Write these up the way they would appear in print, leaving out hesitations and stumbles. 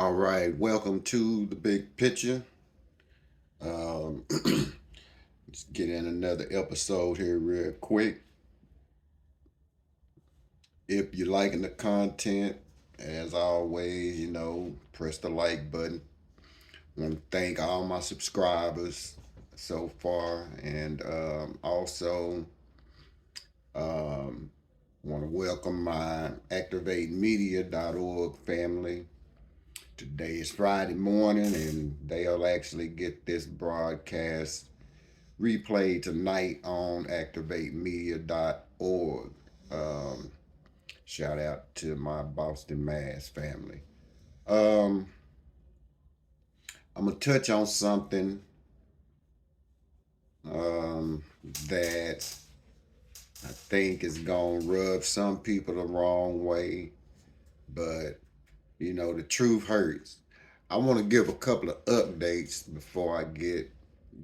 All right, welcome to the big picture. Um, let's get in another episode here real quick. If you're liking the content, as always, press the like button. I want to thank all my subscribers so far, and also um, want to welcome my activatemedia.org family. Today is Friday morning, and they'll actually get this broadcast replayed tonight on activatemedia.org. Um, Shout out to my Boston, Mass family. Um, I'm going to touch on something um, that I think is going to rub some people the wrong way, but the truth hurts. I want to give a couple of updates before I get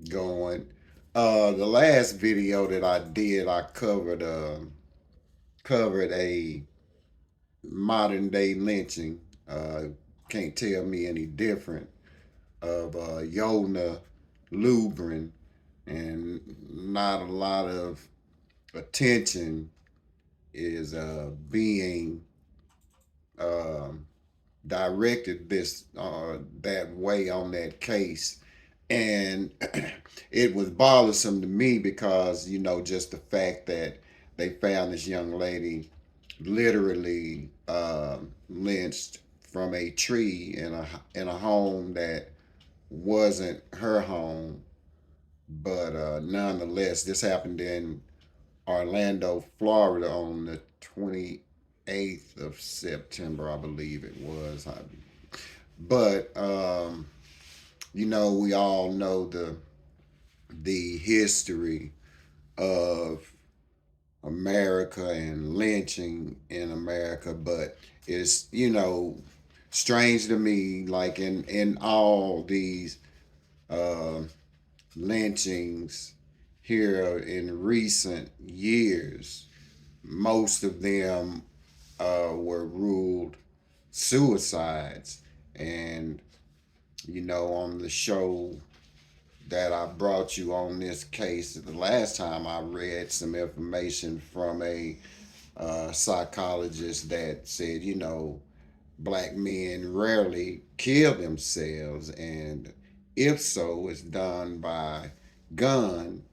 going. The last video that I did, I covered a modern day lynching. Can't tell me any different of Yolna, Lubrin, and not a lot of attention is being um directed this that way on that case, and it was bothersome to me because just the fact that they found this young lady literally lynched from a tree in a home that wasn't her home, but nonetheless, this happened in Orlando, Florida, on the 28th of September, I believe it was. But we all know the history of America and lynching in America, but it's strange to me, like in all these uh, lynchings here in recent years, most of them were ruled suicides, and on the show that I brought you on this case the last time, I read some information from a psychologist that said, black men rarely kill themselves, and if so, it's done by gun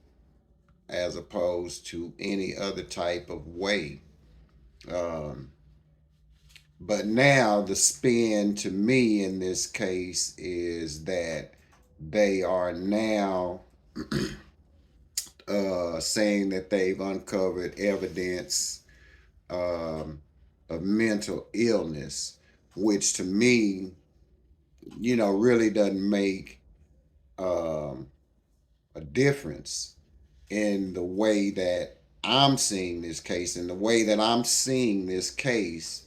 as opposed to any other type of way. Um, but now the spin to me in this case is that they are now saying that they've uncovered evidence of mental illness, which to me, really doesn't make um, a difference in the way that I'm seeing this case. And the way that I'm seeing this case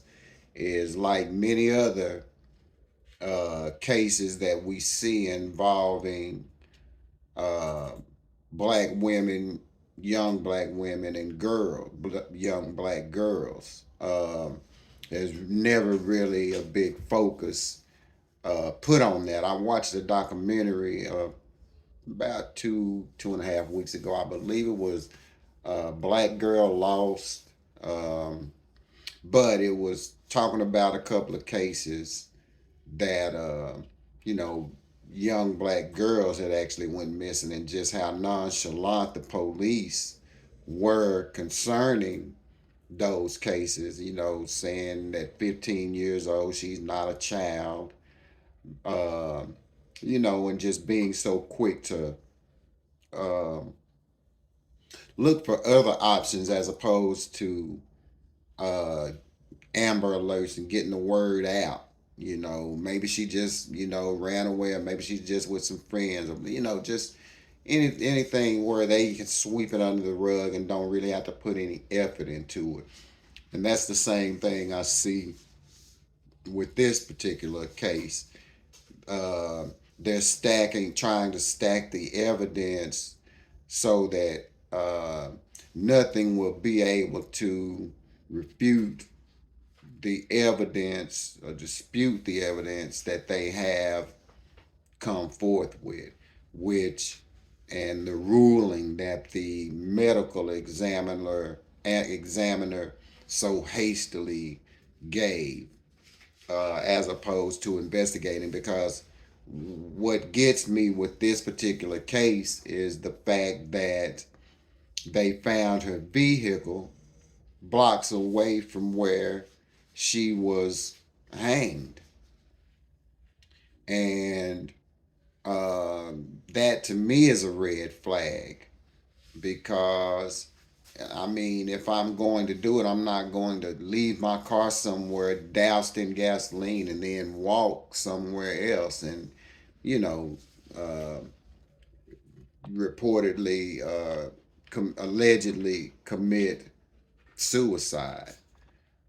is like many other cases that we see involving uh, black women, young black women, and young black girls. There's never really a big focus put on that. I watched a documentary about 2.5 weeks ago. I believe it was Black Girl Lost, but it was talking about a couple of cases that you know young black girls that actually went missing, and just how nonchalant the police were concerning those cases, saying that 15 years old, she's not a child, uh, and just being so quick to um, look for other options as opposed to uh, Amber Alerts and getting the word out. Maybe she just, ran away, or maybe she's just with some friends, or, just anything where they can sweep it under the rug and don't really have to put any effort into it. And that's the same thing I see with this particular case. Uh, they're trying to stack the evidence so that nothing will be able to refute the evidence or dispute the evidence that they have come forth with, which and the ruling that the medical examiner so hastily gave, as opposed to investigating. Because what gets me with this particular case is the fact that they found her vehicle blocks away from where she was hanged. And that to me is a red flag, because I mean, if I'm going to do it, I'm not going to leave my car somewhere doused in gasoline and then walk somewhere else and, you know, uh, reportedly, allegedly commit suicide.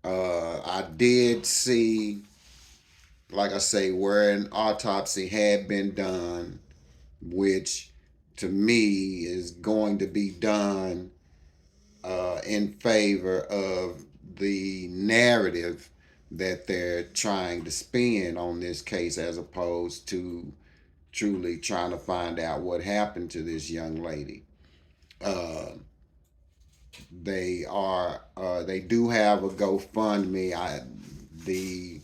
I did see, like I say, where an autopsy had been done, which to me is going to be done in favor of the narrative that they're trying to spin on this case, as opposed to truly trying to find out what happened to this young lady. Uh, they do have a GoFundMe. The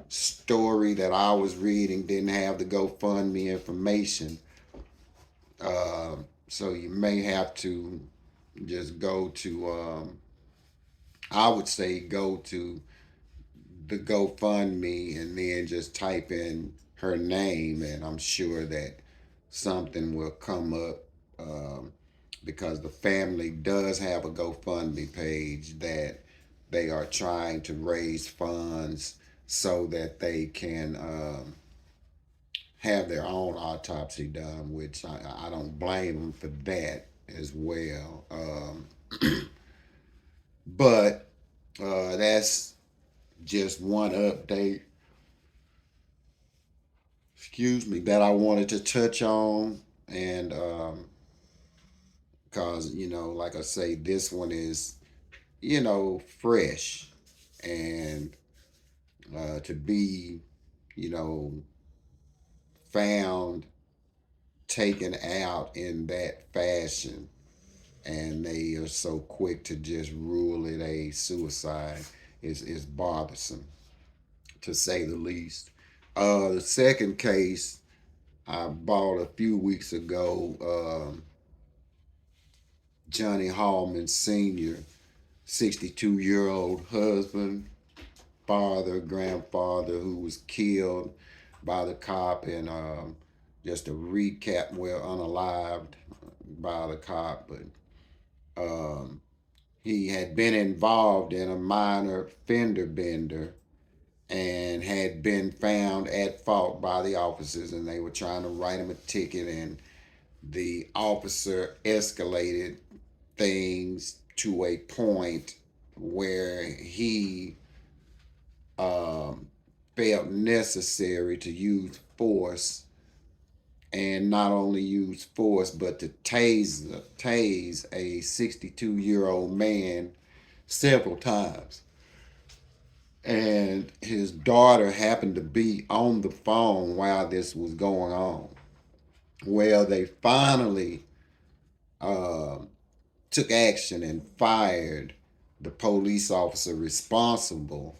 story that I was reading didn't have the GoFundMe information, so you may have to just go to. I would say go to the GoFundMe and then just type in her name, and I'm sure that something will come up. Um, because the family does have a GoFundMe page that they are trying to raise funds so that they can have their own autopsy done, which I don't blame them for that as well. But that's just one update, excuse me, that I wanted to touch on. And because, like I say, this one is, fresh. And to be, you know, found taken out in that fashion, and they are so quick to just rule it a suicide is bothersome, to say the least. The second case I bought a few weeks ago, Johnny Hollman Sr., 62-year-old husband, father, grandfather, who was killed by the cop. And just a recap, well, unalived by the cop, but he had been involved in a minor fender bender and had been found at fault by the officers, and they were trying to write him a ticket. And the officer escalated things to a point where he felt necessary to use force, and not only use force, but to tase a 62-year-old man several times. And his daughter happened to be on the phone while this was going on. Well, they finally uh, took action and fired the police officer responsible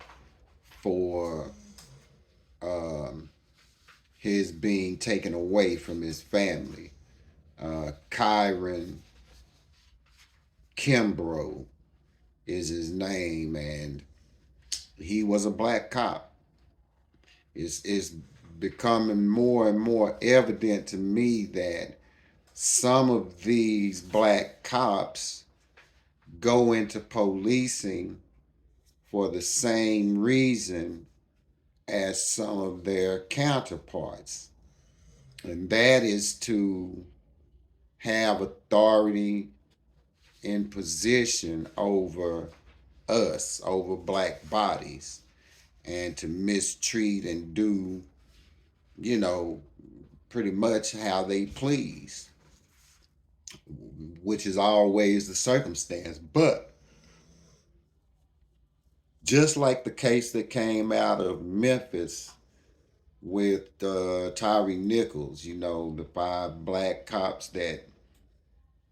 for um, his being taken away from his family. Kyron Kimbrough is his name, and he was a black cop. It's becoming more and more evident to me that some of these black cops go into policing for the same reason as some of their counterparts, and that is to have authority and position over us, over black bodies, and to mistreat and do, you know, pretty much how they please, which is always the circumstance. But Just like the case that came out of Memphis with Tyree Nichols, the 5 black cops that,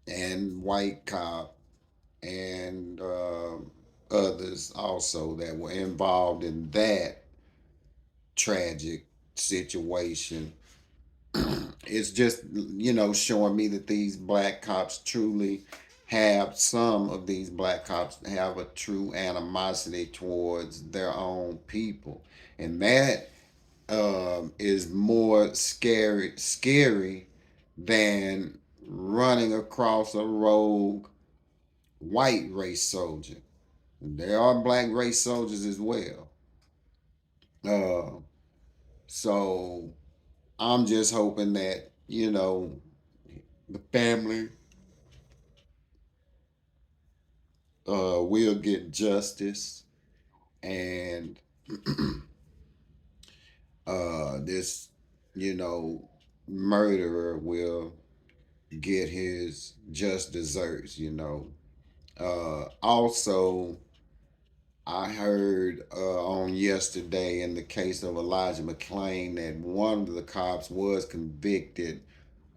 and white cop, and others also that were involved in that tragic situation. It's just, showing me that these black cops truly have, some of these black cops have a true animosity towards their own people. And that is more scary than running across a rogue white race soldier. There are black race soldiers as well. Uh, so I'm just hoping that, the family will get justice, and this, you know, murderer will get his just desserts. Also, I heard on yesterday in the case of Elijah McClain that one of the cops was convicted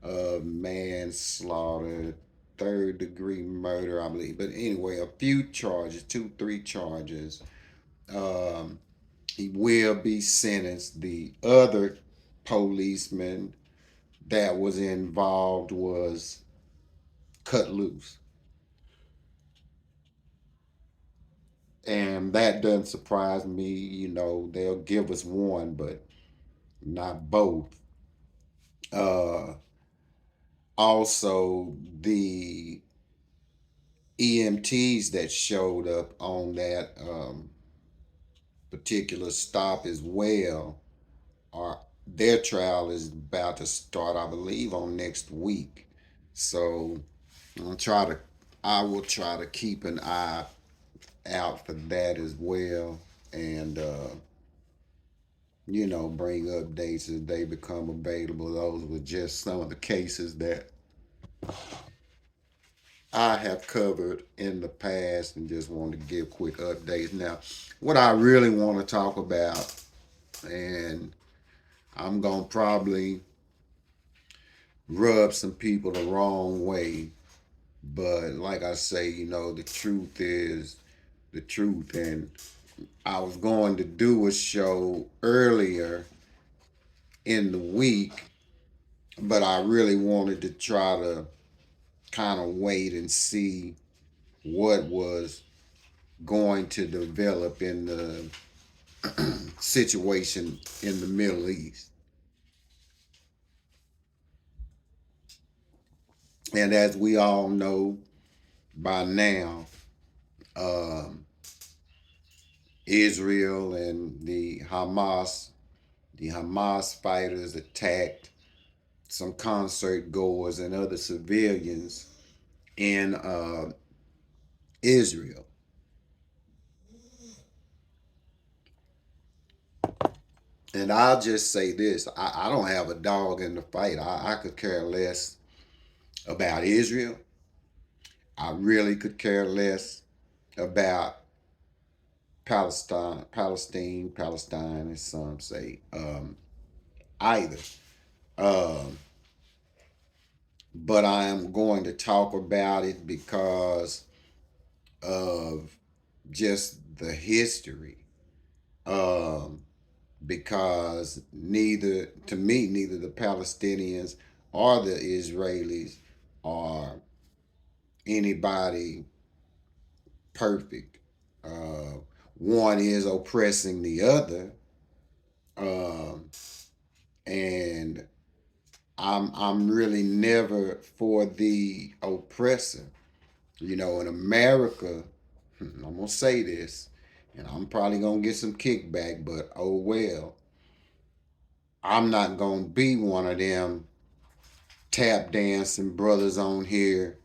of manslaughter, third degree murder, I believe. But anyway, a few charges, two, three charges. Um, he will be sentenced. The other policeman that was involved was cut loose. And that doesn't surprise me. They'll give us one, but not both. Uh, Also, the EMTs that showed up on that particular stop as well, are their trial is about to start, I believe, on next week. So I'll try to, I will try to keep an eye out for that as well, and bring updates as they become available. Those were just some of the cases that I have covered in the past, and just wanted to give quick updates. Now, what I really want to talk about, and I'm going to probably rub some people the wrong way, but like I say, the truth is the truth. And I was going to do a show earlier in the week, but I really wanted to try to kind of wait and see what was going to develop in the situation in the Middle East. And as we all know by now, um, Israel and the Hamas fighters attacked some concert goers and other civilians in Israel. And I'll just say this, I don't have a dog in the fight. I could care less about Israel. I really could care less about Palestine, as some say, either. Um, but I am going to talk about it because of just the history. Um, because neither the Palestinians or the Israelis are anybody perfect. Uh, One is oppressing the other, um, and I'm really never for the oppressor. In America, I'm gonna say this, and I'm probably gonna get some kickback, but oh well. I'm not gonna be one of them tap dancing brothers on here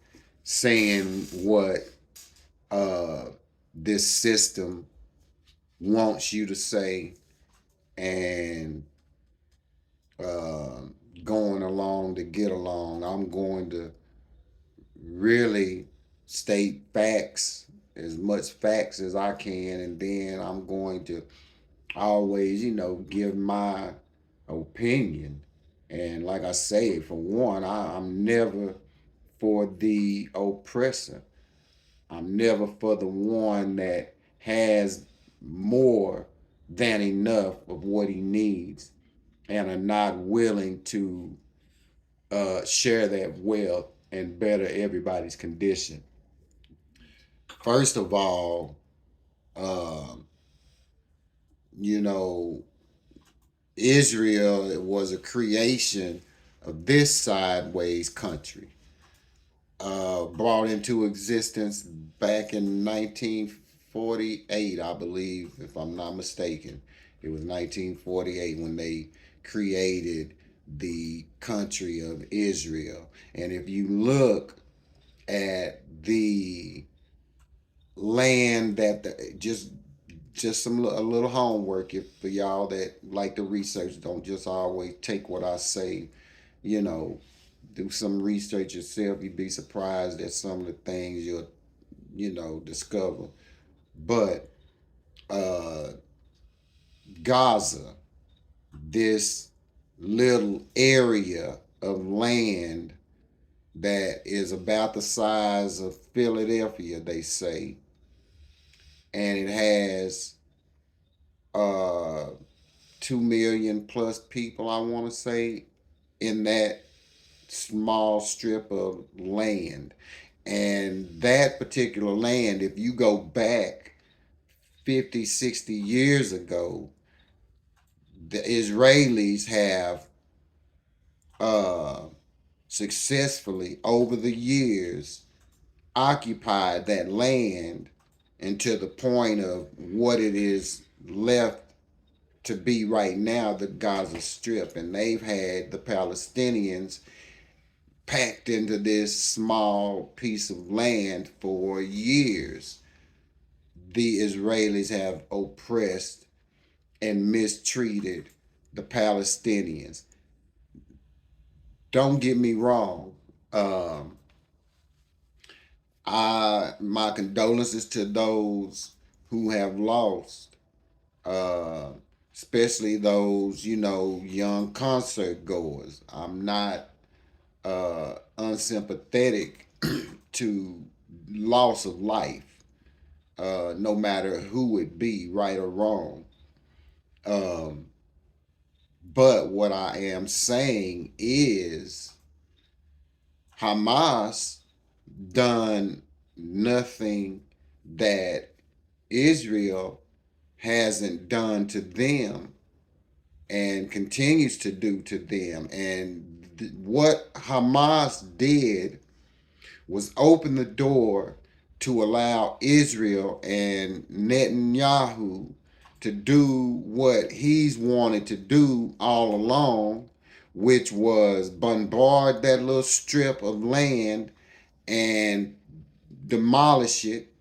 saying what uh, this system wants you to say, and uh, going along to get along. I'm going to really state facts as much facts as I can, and then I'm going to always, give my opinion. And like I say, for one, I'm never for the oppressor. I'm never for the one that has more than enough of what he needs and are not willing to share that wealth and better everybody's condition. First of all, um, you know, Israel was a creation of this sideways country, brought into existence back in 1948, I believe, if I'm not mistaken. It was 1948 when they created the country of Israel. And if you look at the land that just a little homework, if for y'all that like to research, don't just always take what I say, you know, do some research yourself. You'd be surprised at some of the things you'll, discover. But uh, Gaza, this little area of land that is about the size of Philadelphia, they say, and it has uh, 2 million plus people, I want to say, in that small strip of land. And that particular land, if you go back 50, 60 years ago, the Israelis have uh, successfully, over the years, occupied that land and to the point of what it is left to be right now, the Gaza Strip. And they've had the Palestinians packed into this small piece of land for years. The Israelis have oppressed and mistreated the Palestinians. Don't get me wrong. Um, my condolences to those who have lost, uh, especially those young concert goers. I'm not unsympathetic to loss of life, no matter who it be, right or wrong. Um, but what I am saying is Hamas done nothing that Israel hasn't done to them and continues to do to them. And what Hamas did was open the door to allow Israel and Netanyahu to do what he's wanted to do all along, which was bombard that little strip of land and demolish it,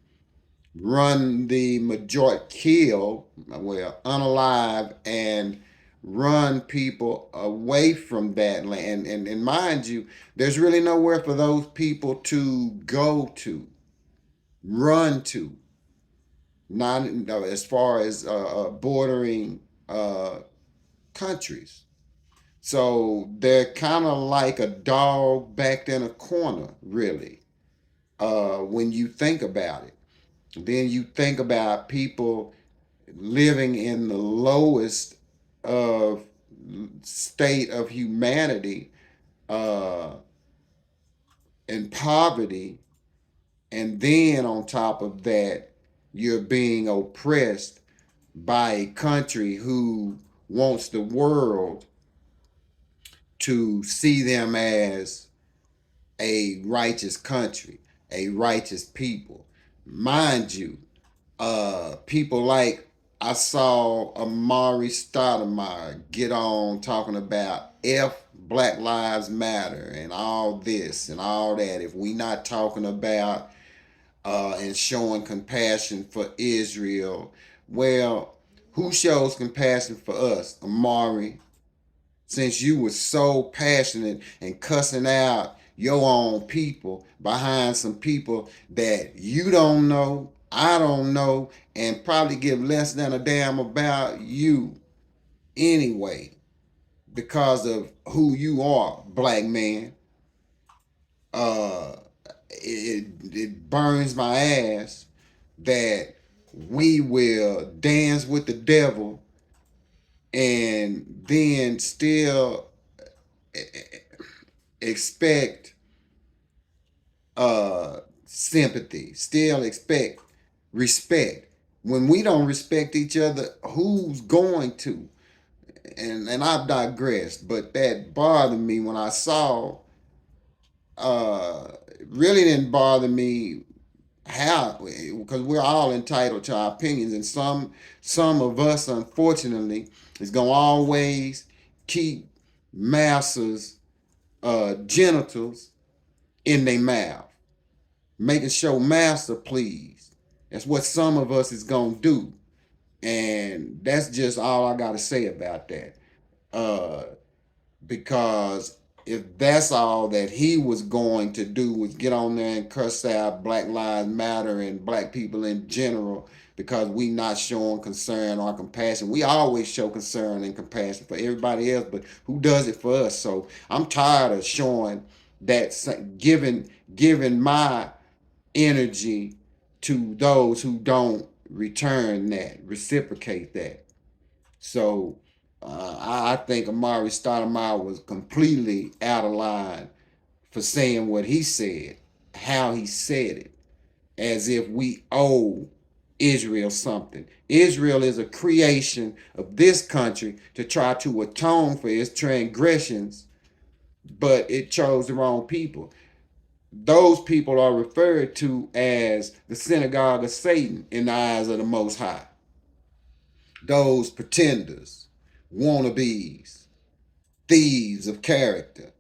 run the majority, kill, well, unalive, and run people away from that land. And mind you, there's really nowhere for those people to go to, run to, not as far as bordering countries. So they're kind of like a dog backed in a corner, really, when you think about it. Then you think about people living in the lowest of state of humanity, uh, and poverty, and then on top of that, you're being oppressed by a country who wants the world to see them as a righteous country, a righteous people. Mind you, people like I saw Amari Stoudemire get on talking about F Black Lives Matter and all this and all that. If we not talking about and showing compassion for Israel, well, who shows compassion for us, Amari? Since you were so passionate and cussing out your own people behind some people that you don't know I don't know, and probably give less than a damn about you anyway because of who you are, black man. Uh, it burns my ass that we will dance with the devil and then still expect sympathy, still expect respect. When we don't respect each other, who's going to? And I've digressed, but that bothered me when I saw. Uh, really didn't bother me how, because we're all entitled to our opinions, and some of us, unfortunately, is gonna always keep masters' genitals in their mouth, making sure master please. That's what some of us is gonna do, and that's just all I gotta say about that. Uh, because if that's all that he was going to do was get on there and cuss out Black Lives Matter and black people in general because we not showing concern or compassion. We always show concern and compassion for everybody else, but who does it for us? So I'm tired of showing that, giving my energy to those who don't return that, reciprocate that. So I think Amari Stoudemire was completely out of line for saying what he said, how he said it, as if we owe Israel something. Israel is a creation of this country to try to atone for its transgressions, but it chose the wrong people. Those people are referred to as the synagogue of Satan in the eyes of the Most High. Those pretenders, wannabes, thieves of character.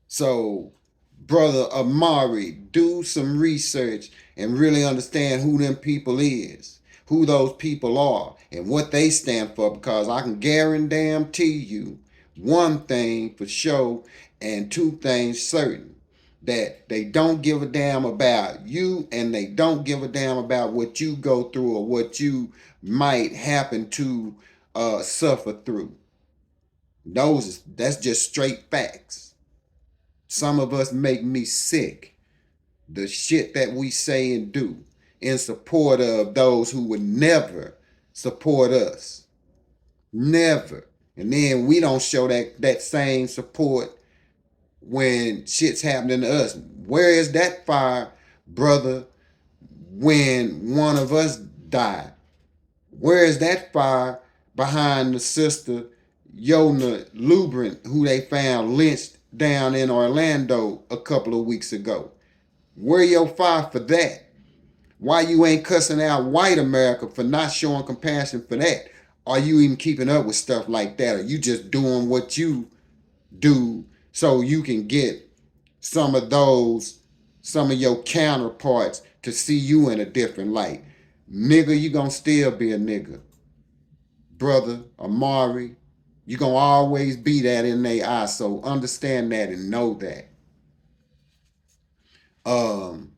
So, brother Amari, do some research and really understand who them people is, who those people are, and what they stand for, because I can guarantee you one thing for sure and two things certain. That they don't give a damn about you, and they don't give a damn about what you go through or what you might happen to suffer through. That's just straight facts. Some of us make me sick. The shit that we say and do in support of those who would never support us. Never. And then we don't show that same support when shit's happening to us. Where is that fire, brother, when one of us died? Where is that fire behind the sister Yolna Lubrin, who they found lynched down in Orlando a couple of weeks ago? Where your fire for that? Why you ain't cussing out white America for not showing compassion for that? Are you even keeping up with stuff like that? Are you just doing what you do so you can get some of some of your counterparts to see you in a different light? Nigga, you gonna still be a nigga. Brother Amari, you gonna always be that in their eyes. So understand that and know that. Um,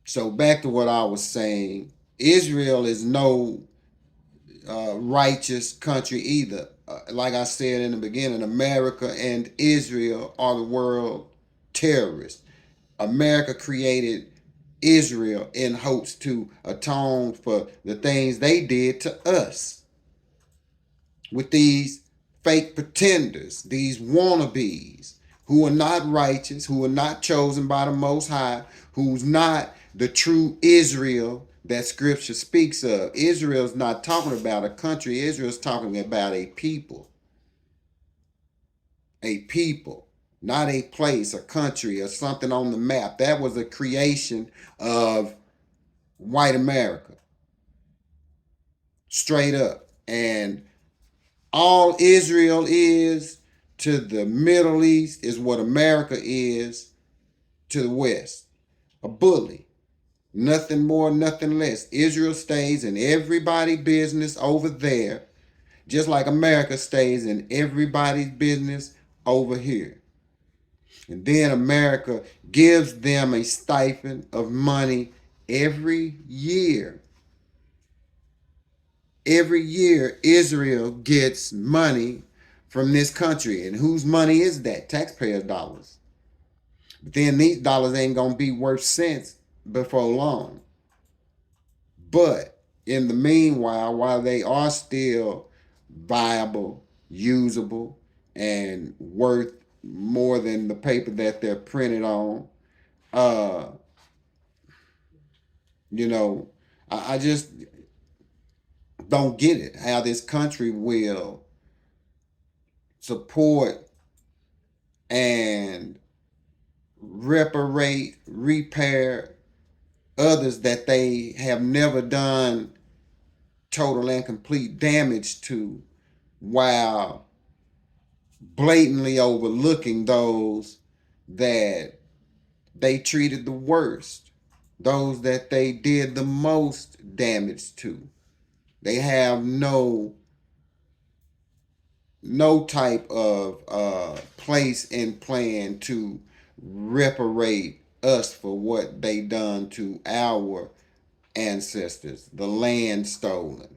so back to what I was saying. Israel is no righteous country either. Like I said in the beginning, America and Israel are the world terrorists. America created Israel in hopes to atone for the things they did to us with these fake pretenders, these wannabes who are not righteous, who are not chosen by the Most High, who's not the true Israel that Scripture speaks of. Israel's not talking about a country. Israel's talking about a people. A people, not a place, a country, or something on the map. That was a creation of white America. Straight up. And all Israel is to the Middle East is what America is to the West. A bully. Nothing more, nothing less. Israel stays in everybody's business over there, just like America stays in everybody's business over here. And then America gives them a stipend of money every year Israel gets money from this country. And whose money is that? Taxpayer dollars. But then these dollars ain't gonna be worth cents before long. But in the meanwhile, while they are still viable, usable, and worth more than the paper that they're printed on, uh, you know, I just don't get it how this country will support and repair others that they have never done total and complete damage to, while blatantly overlooking those that they treated the worst, those that they did the most damage to. They have no type of place and plan to reparate us for what they done to our ancestors, the land stolen,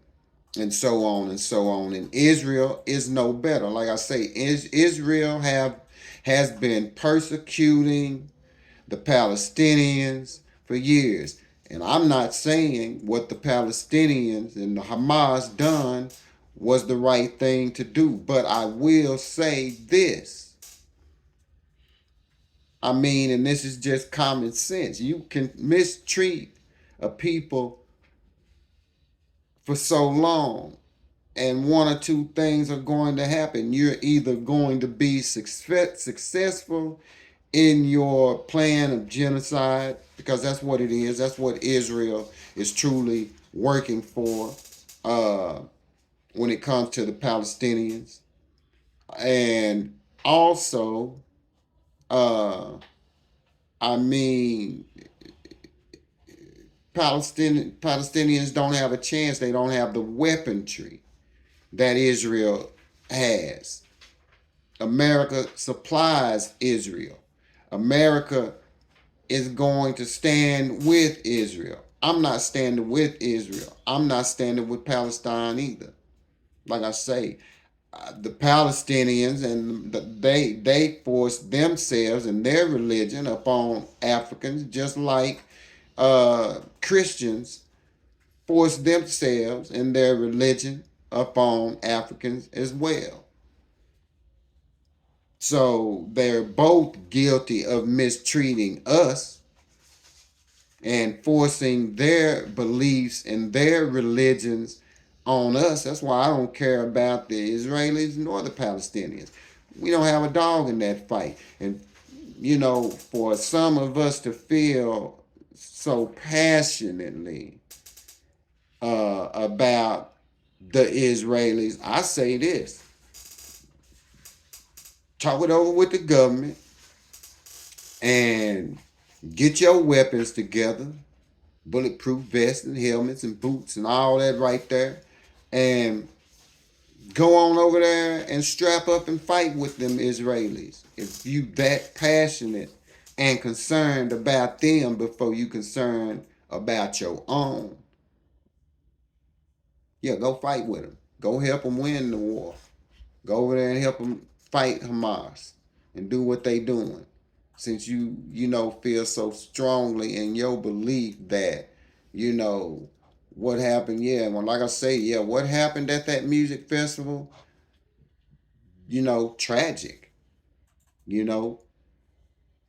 and so on and so on. And Israel is no better. Like I say, Israel has been persecuting the Palestinians for years. And I'm not saying what the Palestinians and the Hamas done was the right thing to do, but I will say this. I mean, and this is just common sense. You can mistreat a people for so long, and one or two things are going to happen. You're either going to be successful in your plan of genocide, because that's what it is. That's what Israel is truly working for when it comes to the Palestinians. And also, uh, I mean, Palestinians don't have a chance. They don't have the weaponry that Israel has. America supplies Israel. America is going to stand with Israel. I'm not standing with Israel. I'm not standing with Palestine either. Like I say, the Palestinians and they force themselves and their religion upon Africans, just like Christians force themselves and their religion upon Africans as well. So they're both guilty of mistreating us and forcing their beliefs and their religions on us. That's why I don't care about the Israelis nor the Palestinians. We don't have a dog in that fight. And, for some of us to feel so passionately about the Israelis, I say this: talk it over with the government and get your weapons together, bulletproof vests and helmets and boots and all that right there, and go on over there and strap up and fight with them Israelis. If you that passionate and concerned about them before you concerned about your own, yeah, go fight with them. Go help them win the war. Go over there and help them fight Hamas and do what they doing. Since you feel so strongly in your belief that, what happened, yeah, well, like I say, yeah, what happened at that music festival, tragic, you know.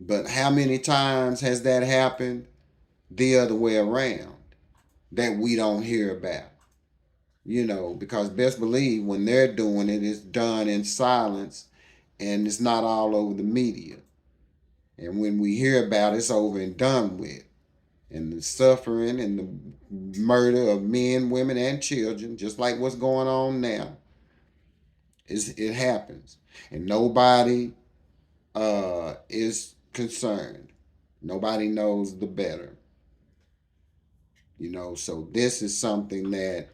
But how many times has that happened the other way around that we don't hear about? Because best believe when they're doing it, it's done in silence and it's not all over the media. And when we hear about it, it's over and done with. And the suffering and the murder of men, women, and children, just like what's going on now, it happens. And nobody is concerned. Nobody knows the better. So this is something that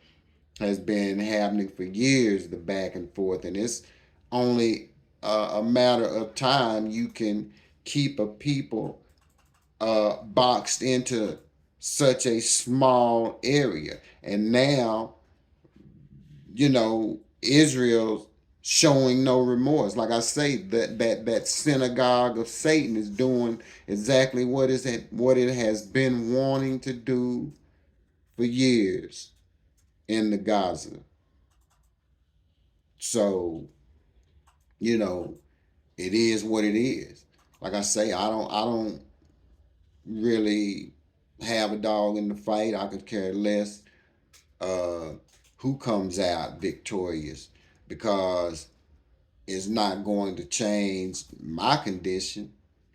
has been happening for years, the back and forth. And it's only a matter of time you can keep a people boxed into such a small area. And now, Israel showing no remorse. Like I say, that synagogue of Satan is doing exactly what it has been wanting to do for years in the Gaza. So, you know, it is what it is. Like I say, I don't really have a dog in the fight. I could care less uh, who comes out victorious, because it's not going to change my condition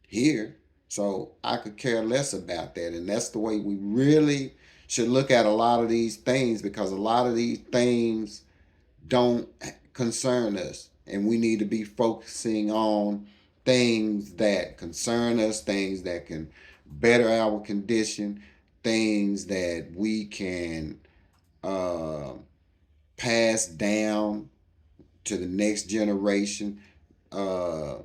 here. So I could care less about that. And that's the way we really should look at a lot of these things, because a lot of these things don't concern us. And we need to be focusing on things that concern us, things that can better our condition, things that we can uh, pass down to the next generation. Uh,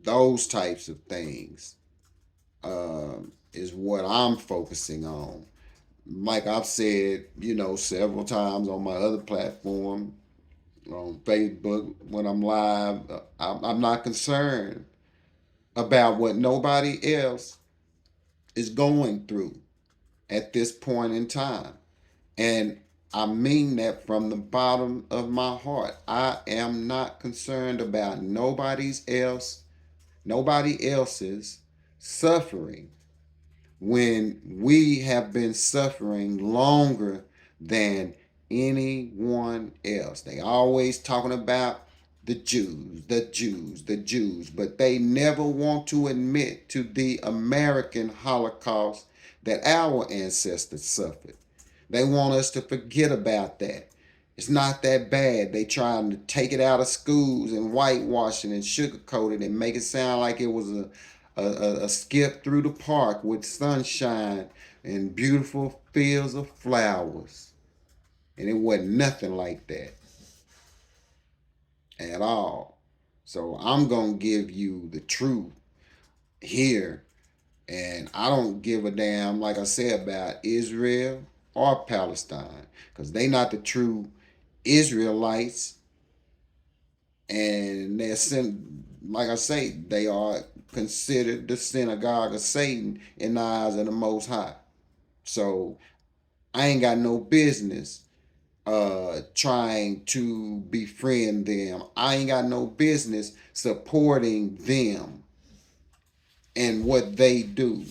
those types of things is what I'm focusing on. Like I've said, several times on my other platform, on Facebook, when I'm live, I'm not concerned about what nobody else is going through at this point in time. And I mean that from the bottom of my heart. I am not concerned about nobody else's suffering, when we have been suffering longer than anyone else. They always talking about the Jews, but they never want to admit to the American Holocaust that our ancestors suffered. They want us to forget about that. It's not that bad. They trying to take it out of schools and whitewash it and sugarcoat it and make it sound like it was a skip through the park with sunshine and beautiful fields of flowers. And it wasn't nothing like that at all. So I'm going to give you the truth here. And I don't give a damn, like I said, about Israel or Palestine, because they not the true Israelites. And like I say, they are considered the synagogue of Satan in the eyes of the Most High. So I ain't got no business trying to befriend them. I ain't got no business supporting them and what they do.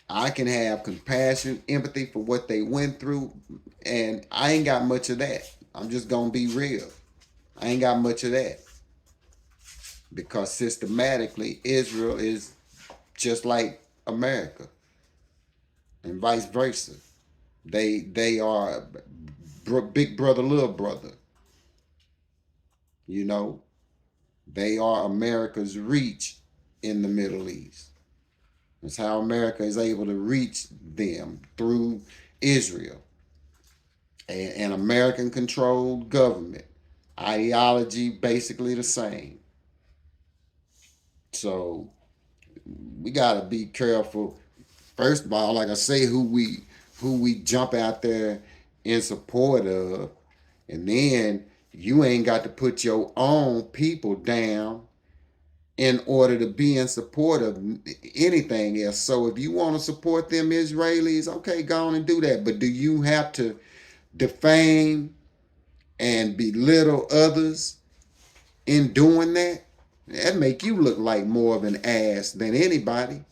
I can have compassion, empathy for what they went through, and I ain't got much of that. I'm just gonna be real. I ain't got much of that, because systematically Israel is just like America, and vice versa. They are big brother, little brother. You know, they are America's reach in the Middle East. That's how America is able to reach them, through Israel, an American controlled government. Ideology basically the same. So we gotta be careful. First of all, like I say, who we jump out there in support of, and then you ain't got to put your own people down in order to be in support of anything else. So if you want to support them Israelis, okay, go on and do that. But do you have to defame and belittle others in doing that? That make you look like more of an ass than anybody.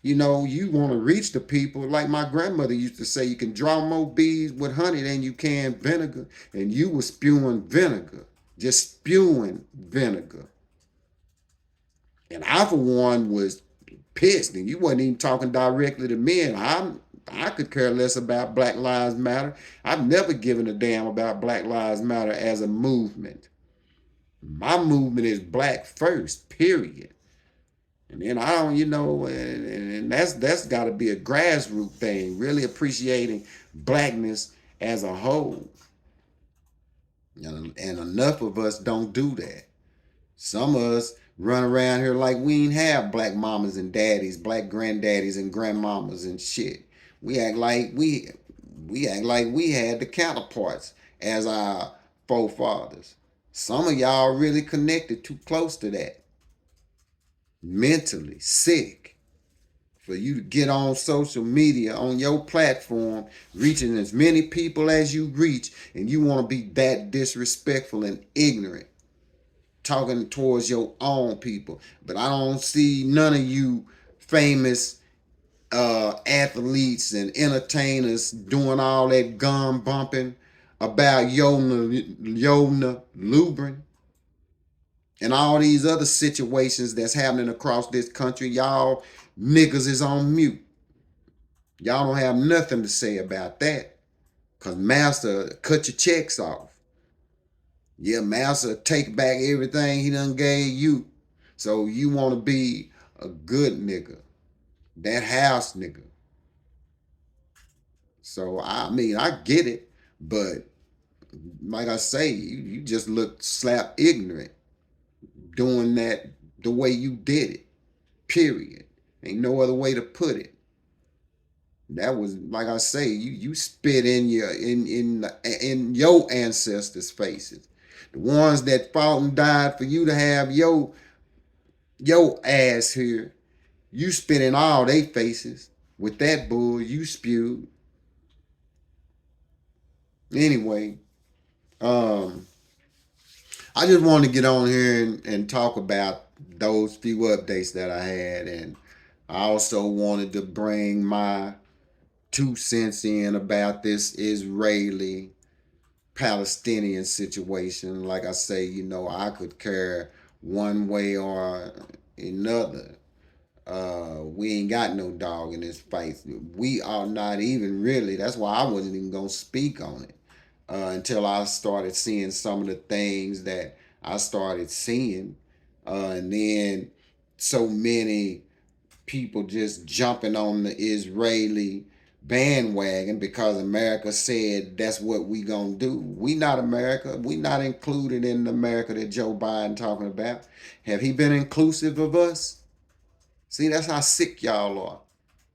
You want to reach the people. Like my grandmother used to say, you can draw more bees with honey than you can vinegar. And you were spewing vinegar, just spewing vinegar. And I, for one, was pissed. And you wasn't even talking directly to me. And I could care less about Black Lives Matter. I've never given a damn about Black Lives Matter as a movement. My movement is black first, period. And then I don't, and that's got to be a grassroots thing, really appreciating blackness as a whole. And enough of us don't do that. Some of us, Run around here like we ain't have black mamas and daddies, black granddaddies and grandmamas and shit. We act like we act like we had the counterparts as our forefathers. Some of y'all really connected too close to that. Mentally sick. For you to get on social media, on your platform, reaching as many people as you reach, and you want to be that disrespectful and ignorant, talking towards your own people. But I don't see none of you famous athletes and entertainers doing all that gun bumping about Yolna Lubrin and all these other situations that's happening across this country. Y'all niggas is on mute. Y'all don't have nothing to say about that. Cause Master cut your checks off. Yeah, Master take back everything he done gave you. So you want to be a good nigga. That house nigga. So I mean, I get it. But like I say, you just look slap ignorant doing that the way you did it. Period. Ain't no other way to put it. That was like I say, you spit in your ancestors' faces. The ones that fought and died for you to have your ass here. You spit in all they faces with that bull you spewed. Anyway, um, I just wanted to get on here and talk about those few updates that I had, and I also wanted to bring my 2 cents in about this Israeli Palestinian situation. Like I say, I could care one way or another. We ain't got no dog in this fight. We are not even really. That's why I wasn't even gonna speak on it until I started seeing some of the things that I started seeing, and then so many people just jumping on the Israeli bandwagon because America said that's what we gonna do. We not America. We not included in the America that Joe Biden talking about. Have he been inclusive of us? See, that's how sick y'all are.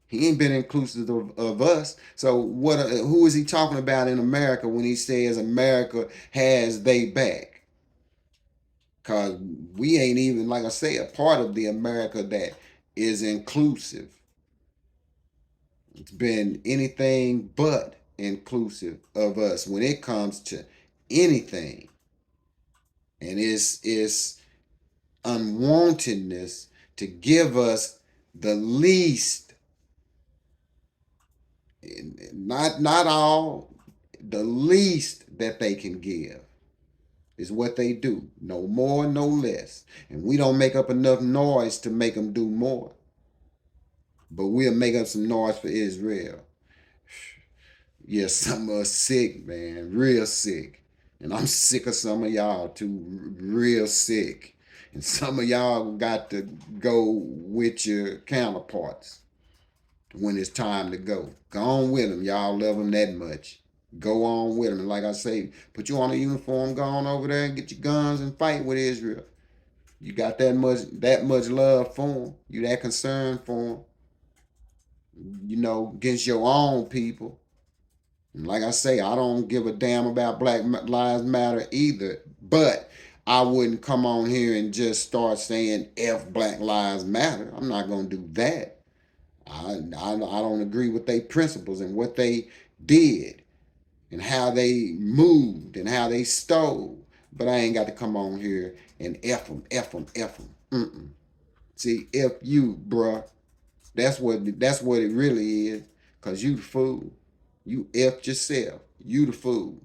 He ain't been inclusive of us. So what? Who is he talking about in America when he says America has they back? Cause we ain't even, like I say, a part of the America that is inclusive. It's been anything but inclusive of us when it comes to anything. And it's unwantedness to give us the least, not all, the least that they can give is what they do. No more, no less. And we don't make up enough noise to make them do more. But we'll make up some noise for Israel. Yeah, some of us sick, man, real sick. And I'm sick of some of y'all too, real sick. And some of y'all got to go with your counterparts when it's time to go. Go on with them. Y'all love them that much. Go on with them. And like I say, put you on a uniform, go on over there and get your guns and fight with Israel. You got that much love for them. You that concerned for them. Against your own people. Like I say, I don't give a damn about Black Lives Matter either. But I wouldn't come on here and just start saying F Black Lives Matter. I'm not going to do that. I don't agree with their principles and what they did and how they moved and how they stole. But I ain't got to come on here and F them, F them, F them. Mm-mm. See, F you, bruh. That's what it really is. Cause you the fool. You F'd yourself. You the fool.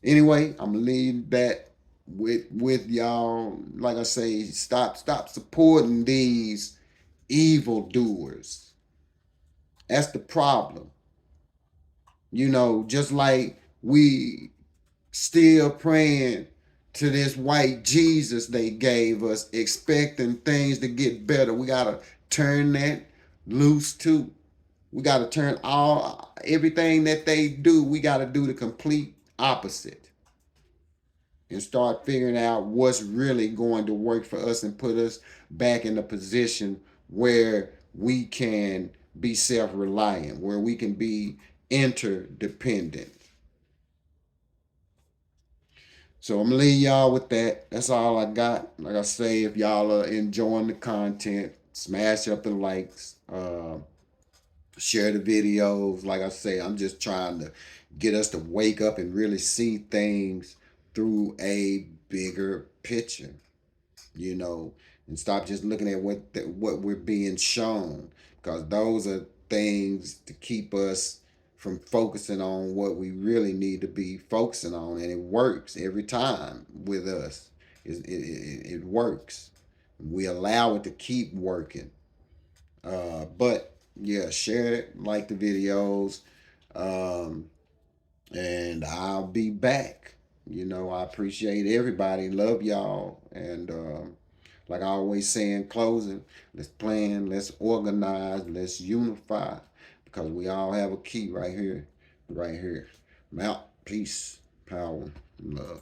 Anyway, I'm gonna leave that with y'all. Like I say, stop supporting these evil doers. That's the problem. Just like we still praying to this white Jesus they gave us, expecting things to get better. We gotta turn that loose too. We gotta turn everything that they do, we gotta do the complete opposite. and start figuring out what's really going to work for us and put us back in a position where we can be self-reliant, where we can be interdependent. So I'm gonna leave y'all with that. That's all I got. Like I say, if y'all are enjoying the content, smash up the likes, share the videos. Like I say, I'm just trying to get us to wake up and really see things through a bigger picture, you know, and stop just looking at what we're being shown, because those are things to keep us from focusing on what we really need to be focusing on, and it works every time with us. It works. We allow it to keep working. But yeah, share it, like the videos, um, and I'll be back. You know, I appreciate everybody, love y'all, and like I always say in closing, let's plan, let's organize, let's unify, because we all have a key right here, right here. I'm out. Peace, power, love.